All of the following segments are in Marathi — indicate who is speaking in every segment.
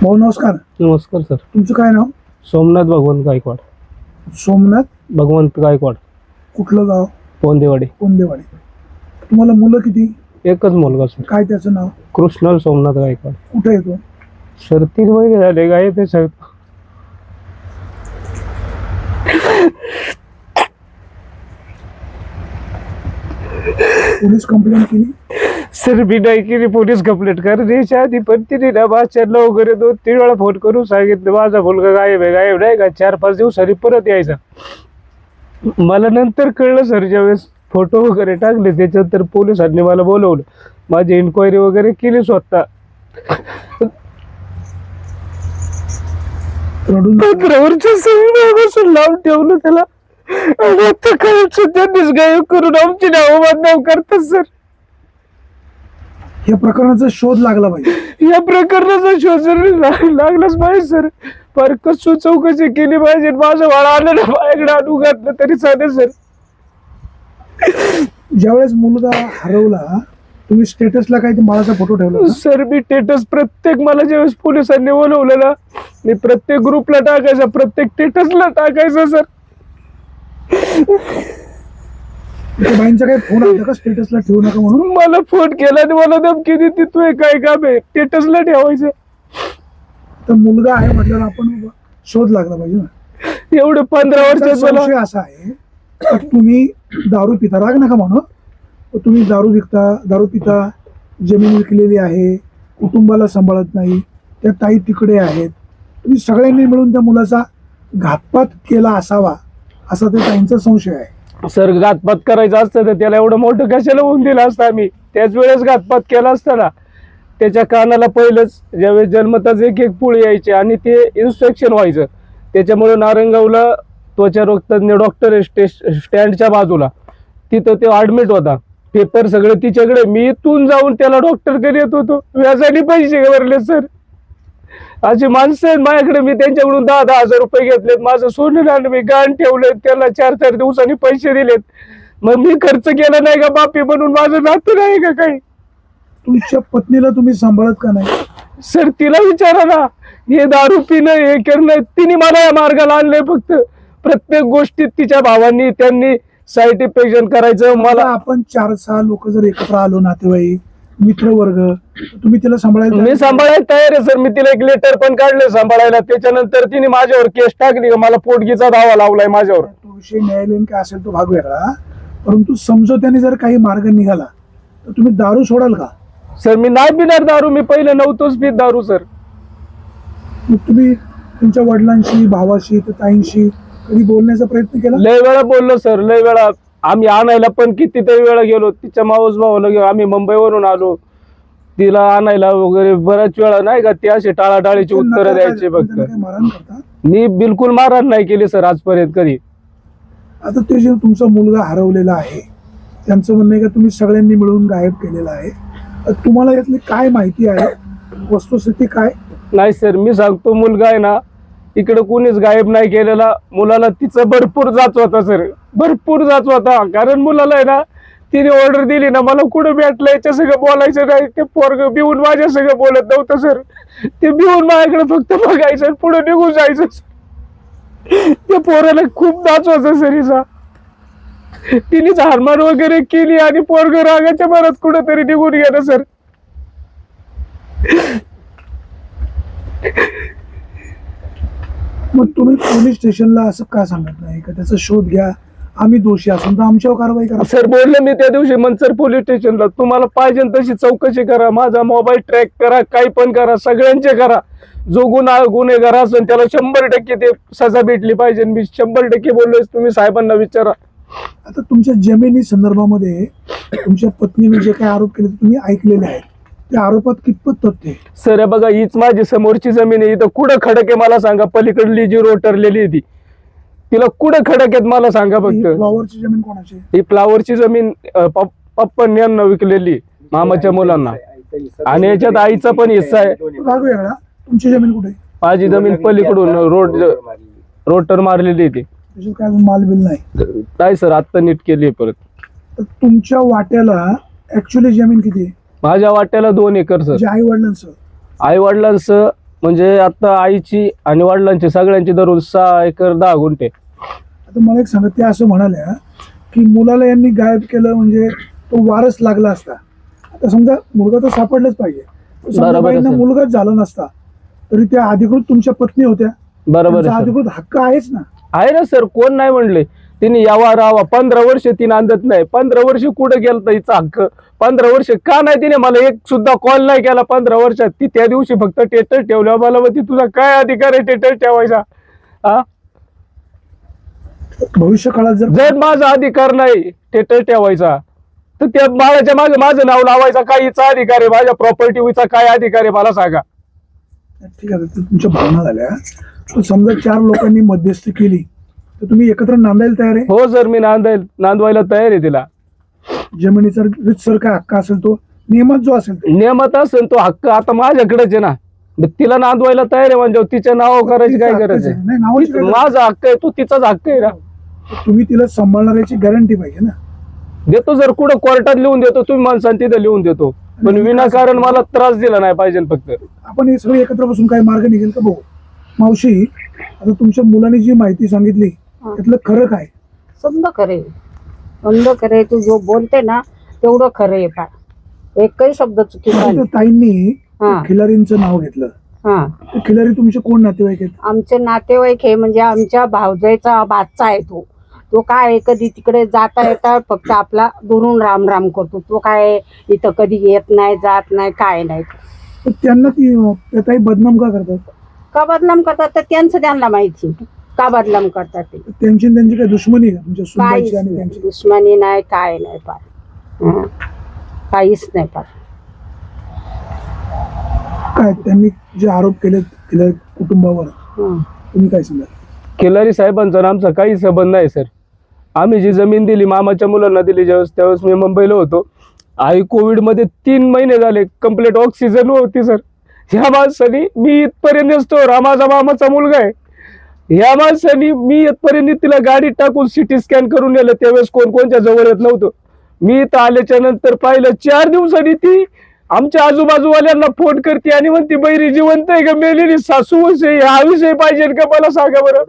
Speaker 1: भाऊ नमस्कार.
Speaker 2: नमस्कार सर.
Speaker 1: तुमचं काय नाव?
Speaker 2: सोमनाथ भगवंत गायकवाड.
Speaker 1: सोमनाथ
Speaker 2: भगवंत गायकवाड.
Speaker 1: कुठलं गाव?
Speaker 2: पोंदेवाडी.
Speaker 1: पोंदेवाडी. तुम्हाला मुलं किती?
Speaker 2: एकच मुलगा सर.
Speaker 1: काय त्याचं नाव?
Speaker 2: कृष्णल सोमनाथ गायकवाड.
Speaker 1: कुठे येतो?
Speaker 2: सर 3 महिने झाले गायब आहे सर.
Speaker 1: पोलीस कंप्लेंट केली?
Speaker 2: सर मी नाही केली पोलीस कंप्लेंट करण्याच्या आधी, पण तिने ना बादशाला वगैरे 2-3 वेळा फोन करून सांगितलं माझा मुलगा गायब आहे गायब नाही का. 4-5 दिवसांनी परत यायचा. मला नंतर कळलं सर, ज्यावेळेस फोटो वगैरे टाकले त्याच्यानंतर पोलिसांनी मला बोलवलं, माझी इन्क्वायरी वगैरे केली स्वतः.
Speaker 1: रडून
Speaker 2: 15 वर्षापासून लावून ठेवलं त्याला, आणि आता कायमच त्यांनीच गायब करून आमची नावं बदनाम करतात सर.
Speaker 1: या प्रकरणाचा शोध लागला पाहिजे.
Speaker 2: या प्रकरणाचा शोध जर लागलाच पाहिजे सर. फार कसून चौकशी केली पाहिजे. माझं बाळ आलं ना माझ्याकडे आणू घातलं तरी चालेल सर.
Speaker 1: ज्यावेळेस मुलगा हरवला तुम्ही स्टेटसला काही बाळाचा फोटो ठेवला का?
Speaker 2: सर मी स्टेटस प्रत्येक, मला ज्यावेळेस पोलिसांनी बोलवलं ना, मी प्रत्येक ग्रुपला टाकायचा, प्रत्येक स्टेटसला टाकायचा सर.
Speaker 1: त्या बाईंचा काही फोन आला का स्टेटसला ठेवू नका म्हणून?
Speaker 2: मला फोन केला आणि मला धमकी देते, तू हे काय काम आहे स्टेटसला ठेवायचं.
Speaker 1: तर मुलगा आहे म्हटल्यावर आपण शोध लागला पाहिजे ना.
Speaker 2: एवढं 15 वर्षात मला
Speaker 1: संशय असा आहे की तुम्ही दारू पिता, राग नका म्हणू, तुम्ही दारू विकता, दारू पिता, जमीन विकलेली आहे, कुटुंबाला सांभाळत नाही, त्या ताई तिकडे आहेत, तुम्ही सगळ्यांनी मिळून त्या मुलाचा घातपात केला असावा असा त्या ताईंचा संशय आहे.
Speaker 2: सर घातपात करायचं असतं तर त्याला एवढं मोठं कशाला होऊन दिलं असतं आम्ही. त्याच वेळेस घातपात केला असता ना. त्याच्या कानाला पहिलंच ज्यावेळेस जन्मताच एक पुळी यायची आणि ते इन्फेक्शन व्हायचं. त्याच्यामुळे नारंगावला त्वचा रोगतज्ञ डॉक्टर आहे स्टँडच्या बाजूला, तिथं ते ऍडमिट होता. पेपर सगळे तिच्याकडे, मी इथून जाऊन त्याला डॉक्टरकडे येत होतो. व्याजाने पैसे भरले सर. अशी माणसं आहेत माझ्याकडे, मी त्यांच्याकडून 10-10 हजार रुपये घेतलेत. माझं सोनं आणलं, मी गाण ठेवलंय, त्याला 4-4 दिवसांनी पैसे दिलेत. मग मी खर्च केला नाही का बापी म्हणून? माझं नातं नाही का काही?
Speaker 1: तुमच्या पत्नीला तुम्ही सांभाळत का नाही?
Speaker 2: सर तिला विचारा ना. हे दारू पिणं, हे करणं, तिने मला या मार्गाला आणलंय. फक्त प्रत्येक गोष्टीत तिच्या भावांनी त्यांनी साईड इफेक्शन करायचं मला.
Speaker 1: आपण 4-6 लोक जर एकत्र आलो, नातेवाईक मित्रवर्ग, तुम्ही तिला सांभाळायला?
Speaker 2: मी सांभाळायला तयार आहे सर. मी तिला एक लेटर पण काढले सांभाळायला. त्याच्यानंतर तिने माझ्यावर केस टाकली का मला पोटगीचा दावा लावलाय माझ्यावर.
Speaker 1: तो विषय न्यायालयीन काय असेल तो भाग वेगळा, परंतु समझोत्याने जर काही मार्ग निघाला तर तुम्ही दारू सोडाल का?
Speaker 2: सर मी नाही पिणार दारू. मी पहिले नव्हतोच पित दारू सर.
Speaker 1: मग तुम्ही तुमच्या वडिलांशी, भावाशी, ताईंशी कधी बोलण्याचा प्रयत्न केला?
Speaker 2: लय वेळा बोललो सर, लय वेळा. आम्ही आणायला पण कितीतरी वेळा गेलो. तिच्या मावस भावाला गेलो, आम्ही मुंबईवरून आलो तिला आणायला वगैरे बऱ्याच वेळा, नाही का. ते असे टाळाटाळीची उत्तरं द्यायचे फक्त.
Speaker 1: मारहाण करता?
Speaker 2: मी बिलकुल मारहाण नाही केली सर आजपर्यंत कधी.
Speaker 1: आता ते जे तुमचा मुलगा हरवलेला आहे त्यांचं म्हणणं आहे का तुम्ही सगळ्यांनी मिळून गायब केलेला आहे. तुम्हाला यातली काय माहिती आहे, वस्तुस्थिती काय?
Speaker 2: नाही सर मी सांगतो, मुलगा आहे ना इकडे कोणीच गायब नाही केलेला. मुलाला तिचं भरपूर जाच होता सर, भरपूर जाच होता. कारण मुलाला आहे ना तिने ऑर्डर दिली ना, मला कुठं भेटलं याच्या सगळं बोलायचं नाही. ते पोरग बिवून माझ्या सगळं बोलत नव्हतं सर. ते बिवून माझ्याकडे फक्त बघायचं, पुढे निघून जायचं. त्या पोराला खूप दाच होता सर हिचा. तिने हारमार वगैरे केली आणि पोरग रागाच्या भरात कुठेतरी निघून गेलं सर.
Speaker 1: मग तुम्ही पोलीस स्टेशनला असं का सांगत नाही का त्याचा शोध घ्या, आम्ही दोषी असून तर आमच्यावर कारवाई करा?
Speaker 2: सर बोलले मी त्या दिवशी मनसर पोलीस स्टेशनला, तुम्हाला पाहिजे तशी चौकशी करा, माझा मोबाईल ट्रॅक करा, काही पण करा, सगळ्यांचे करा. जो गुन्हेगार असेल त्याला 100% ते सजा भेटली पाहिजे. मी 100% बोललोय. तुम्ही साहेबांना विचारा.
Speaker 1: आता तुमच्या जमिनी संदर्भामध्ये तुमच्या पत्नीने जे काही आरोप केले तुम्ही ऐकलेले आहेत, त्या आरोपात कितपत तथ्य आहे?
Speaker 2: सर बघा, हीच माझी समोरची जमीन आहे. इथं कुठं खडक आहे मला सांगा? पलीकडली जी रोटरलेली आहे ती, तिला कुठं खडक आहेत मला सांगा फक्त.
Speaker 1: फ्लॉवरची जमीन कोणाची?
Speaker 2: ही फ्लावरची जमीन पप्पांनी यांना विकलेली मामाच्या मुलांना, आणि याच्यात आईचा पण हिस्सा आहे.
Speaker 1: भाग वेगळा. तुमची जमीन कुठे?
Speaker 2: माझी जमीन पलीकडून रोटर मारलेली आहे ती.
Speaker 1: त्याच्यात काय अजून मालबिल नाही?
Speaker 2: नाही सर, आत्ता नीट केली परत.
Speaker 1: तर तुमच्या वाट्याला ऍक्च्युअली जमीन किती आहे?
Speaker 2: माझ्या वाट्याला 2 एकर सर.
Speaker 1: आई वडिलांचं?
Speaker 2: आई वडिलांचं म्हणजे आता आईची आणि वडिलांची सगळ्यांची धरून 6 एकर 10 गुंठे.
Speaker 1: आता मला एक सांगा, ते असं म्हणाल्या की मुलाला यांनी गायब केलं म्हणजे तो वारस लागला असता. आता समजा मुलगा तर सापडलाच पाहिजे, समजा
Speaker 2: बरोबर आहे,
Speaker 1: बाईंना
Speaker 2: सर.
Speaker 1: मुलगाच झाला नसता तरी त्या अधिकृत तुमच्या पत्नी होत्या,
Speaker 2: बरोबर
Speaker 1: त्यांचा
Speaker 2: आहे सर.
Speaker 1: अधिकृत हक्क आहेच ना.
Speaker 2: आहे ना सर, कोण नाही म्हणले. तिने यावा राहावा 15 वर्ष ती नांदत नाही. 15 वर्ष कुठं गेलं हिचा हक्क? 15 वर्ष का नाही तिने मला एक सुद्धा कॉल नाही केला 15 वर्षात. ती त्या दिवशी फक्त टेटर ठेवल्या. मला म्हणते तुझा काय अधिकार आहे टेटर ठेवायचा? हा,
Speaker 1: भविष्य काळात
Speaker 2: जर माझा अधिकार नाही टेटर ठेवायचा तर त्या बाळाच्या मागे माझं नाव लावायचा काय हिचा अधिकार आहे? माझ्या प्रॉपर्टीचा काय अधिकार आहे मला सांगा.
Speaker 1: ठीक आहे, तर तुमच्या भावना झाल्या. तर समजा 4 लोकांनी मध्यस्थी केली तर तुम्ही एकत्र नांदायला तयार आहे?
Speaker 2: हो सर, मी नांदवायला तयार आहे तिला.
Speaker 1: जमिनीचा रितसर काय हक्क असेल तो नियमात जो असेल ते.
Speaker 2: नियमात असेल तो हक्क आता माझ्याकडेच आहे ना. मग तिला नांदवायला तयार आहे म्हणजे तिच्या नाव करायची काय गरज आहे?
Speaker 1: नाही, नावाची काय गरज
Speaker 2: माझा हक्क आहे, तो तिचाच हक्क आहे ना.
Speaker 1: आहे? तुम्ही तिला सांभाळणाऱ्याची गॅरंटी पाहिजे ना.
Speaker 2: देतो, जर कुठं कोर्टात लिहून देतो तुम्ही माणसांनी तिथं लिहून देतो, पण विनाकारण मला त्रास दिला नाही पाहिजे. फक्त
Speaker 1: आपण हे सगळे एकत्र बसून काही मार्ग निघेल का बघू. मावशी, आता तुमच्या मुलाने जी माहिती सांगितली त्यातलं खरं काय?
Speaker 3: समजा खरे तू जो बोलते ना तेवढं खरं आहे. फार एकही शब्द चुकीचा
Speaker 1: आता
Speaker 3: नाही.
Speaker 1: ताईंनी
Speaker 3: हा.
Speaker 1: खिलारींचं नाव घेतलं.
Speaker 3: हा,
Speaker 1: ते खिलारी तुमचे कोण नातेवाईक आहेत?
Speaker 3: आमचे नातेवाईक हे म्हणजे आमच्या भावजाईचा भाचा आहे. तो काय आहे, कधी तिकडे जाता येता फक्त आपला दुरून राम राम करतो. तो काय इथं कधी येत नाही, जात नाही, काय नाही.
Speaker 1: तर त्यांना त्या ताई बदनाम का करतात?
Speaker 3: का बदनाम करतात तर त्यांना माहिती का बदनाम करतात ते.
Speaker 1: त्यांची काही दुश्मनी आहे का तुमच्या
Speaker 3: काहीच
Speaker 1: सुनबाईची आणि
Speaker 3: नाही,
Speaker 1: त्यांची?
Speaker 3: दुश्मनी नाही, काय नाही फार. काहीच नाही फार.
Speaker 1: काय त्यांनी जे आरोप केले खिलारी कुटुंबावर,
Speaker 3: हं.
Speaker 1: तुम्ही काय सांगाल?
Speaker 2: खिलारी साहेबांचा आणि आमचा काही संबंध नाही सर. आम्ही जी जमीन दिली मामाच्या मुलांना दिली त्यावेळेस मी मुंबईला होतो. आई कोविडमध्ये 3 महिने झाले कंप्लीट ऑक्सिजन होती सर. ह्या माणसानी मी इथपर्यंत नसतो, माझा मामाचा मुलगा आहे. ह्या माणसानी मी इथपर्यंत तिला गाडीत टाकून सिटी स्कॅन करून नेलं. त्यावेळेस कोणच्या जवळ येत नव्हतं. मी इथं आल्याच्या नंतर पाहिलं 4 दिवसांनी ती आमच्या आजूबाजूवाल्यांना फोन करते आणि म्हणते बैरी जिवंत आहे का मेलेली सासू आहे? हा विषय पाहिजे का मला सांगा बरं.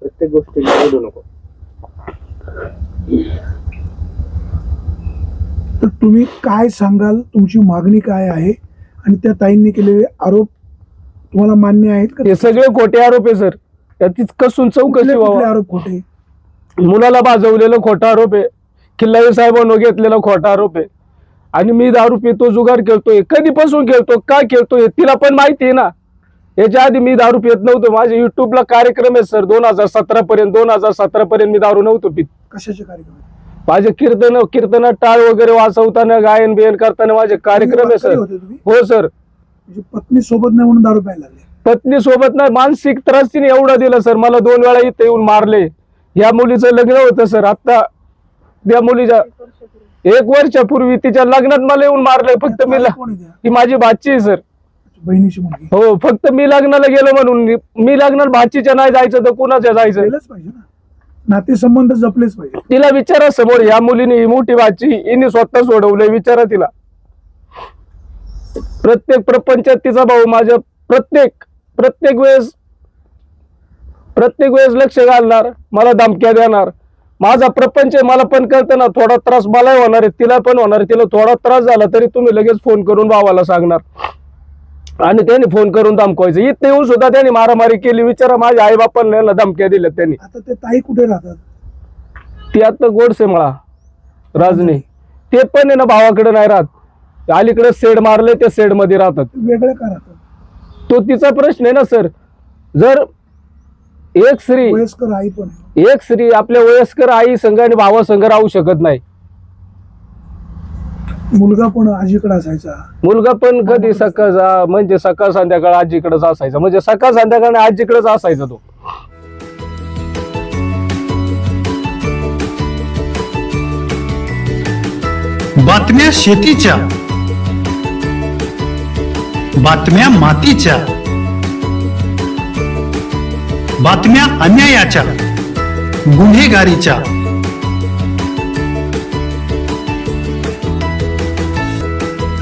Speaker 4: प्रत्येक गोष्टीला बोलू नको.
Speaker 1: तर तुम्ही काय सांगाल? तुमची मागणी काय आहे? आणि त्या ताईंनी केलेले आरोप तुम्हाला मान्य आहेत का?
Speaker 2: हे सगळे खोटे आरोप आहे सर. त्याची कसून चौकशी
Speaker 1: कुठले
Speaker 2: व्हावा.
Speaker 1: आरोप खोटे?
Speaker 2: मुलाला भाजवलेलं खोटा आरोप आहे. खिल्लारी साहेबांनो घेतलेला खोटा आरोप आहे. आणि मी दारू पितो, जुगार खेळतोय. कधीपासून खेळतो, का खेळतोय तिला पण माहिती आहे ना. याच्या आधी मी दारू पित नव्हतो. माझे युट्यूबला कार्यक्रम आहे सर 2017 पर्यंत मी दारू नव्हतो पित.
Speaker 1: कशाचे कार्यक्रम?
Speaker 2: माझे कीर्तन टाळ वगैरे वाजवताना गायन बियन करताना माझे कार्यक्रम आहे सर.
Speaker 1: होते तुम्ही?
Speaker 2: हो सर.
Speaker 1: म्हणजे पत्नी सोबत नाही म्हणून दारू प्यायला लागले?
Speaker 2: पत्नी सोबत नाही, मानसिक त्रास तिने एवढा दिला सर. मला 2 वेळा इथे येऊन मारले. या मुलीचं लग्न होतं सर. आता त्या मुलीच्या 1 वर्षापूर्वी तिच्या लग्नात मला येऊन मारलंय. फक्त मी
Speaker 1: कोण आहे त्या?
Speaker 2: ती माझी भाची आहे सर.
Speaker 1: बहिणीची मुलगी?
Speaker 2: हो, फक्त मी लग्नाला गेलो म्हणून. मी लग्नाला भाचीच्या नाही जायचं तर कुणाच्या जायचं?
Speaker 1: केलंच पाहिजे ना, नातेसंबंध जपलेच पाहिजे.
Speaker 2: तिला विचारा समोर. या मुलीने, ही मोठी भाची हिने स्वतः सोडवलंय. विचारा तिला. प्रत्येक प्रपंचात तिचा भाऊ माझ्या प्रत्येक वेळेस लक्ष घालणार, मला धमक्या देणार. माझा प्रपंच आहे, मला पण कळतं ना. थोडा त्रास मलाही होणार आहे, तिला पण होणार आहे. तिला थोडा त्रास झाला तरी तुम्ही लगेच फोन करून भावाला सांगणार आणि त्यांनी फोन करून धमकवायचं. इथे येऊन सुद्धा त्यांनी मारामारी केली. विचारा माझ्या आई बापांना धमक्या दिल्या त्यांनी.
Speaker 1: आता ते ताई कुठे राहतात?
Speaker 2: ती आता गोडसे मळा राजनी. ते पण आहे ना भावाकडे नाही राहत. अलीकडे शेड मारले, त्या शेड मध्ये राहतात.
Speaker 1: वेगळे का राहतात?
Speaker 2: तो तिचा प्रश्न आहे ना सर. जर एक
Speaker 1: वयस्कर आई पण आहे.
Speaker 2: स्त्री आपल्या वयस्कर आई संघ आणि भावा संघ राहू शकत नाही.
Speaker 1: मुलगा पण आजीकडे असायचा?
Speaker 2: मुलगा पण कधी सकाळ संध्याकाळ आजीकडेच असायचा. म्हणजे सकाळ संध्याकाळ आजीकडेच असायचा तो.
Speaker 5: बातम्या शेतीच्या, बातम्या मातीच्या, बातम्या अन्यायाच्या, गुन्हेगारीच्या,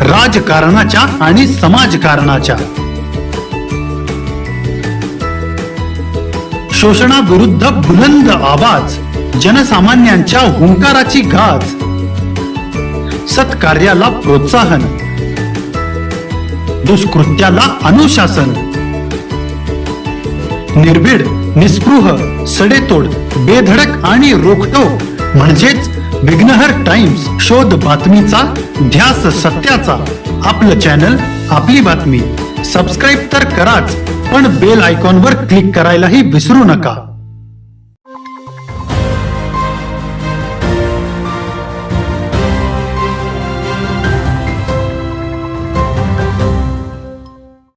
Speaker 5: राजकारणाच्या आणि समाजकारणाच्या, शोषणाविरुद्ध बुलंद आवाज, जनसामान्यांच्या हुंकाराची गाज, सत्कार्याला प्रोत्साहन, दुष्कृत्याला अनुशासन, निर्भीड, निस्पृह, सडेतोड, बेधडक आणि रोखटोक म्हणजेच विघ्नहर टाइम्स. शोध बातमीचा, ध्यास सत्याचा. आपलं चॅनल, आपली बातमी. सबस्क्राईब तर कराच, पण बेल आयकॉनवर क्लिक करायलाही विसरू नका.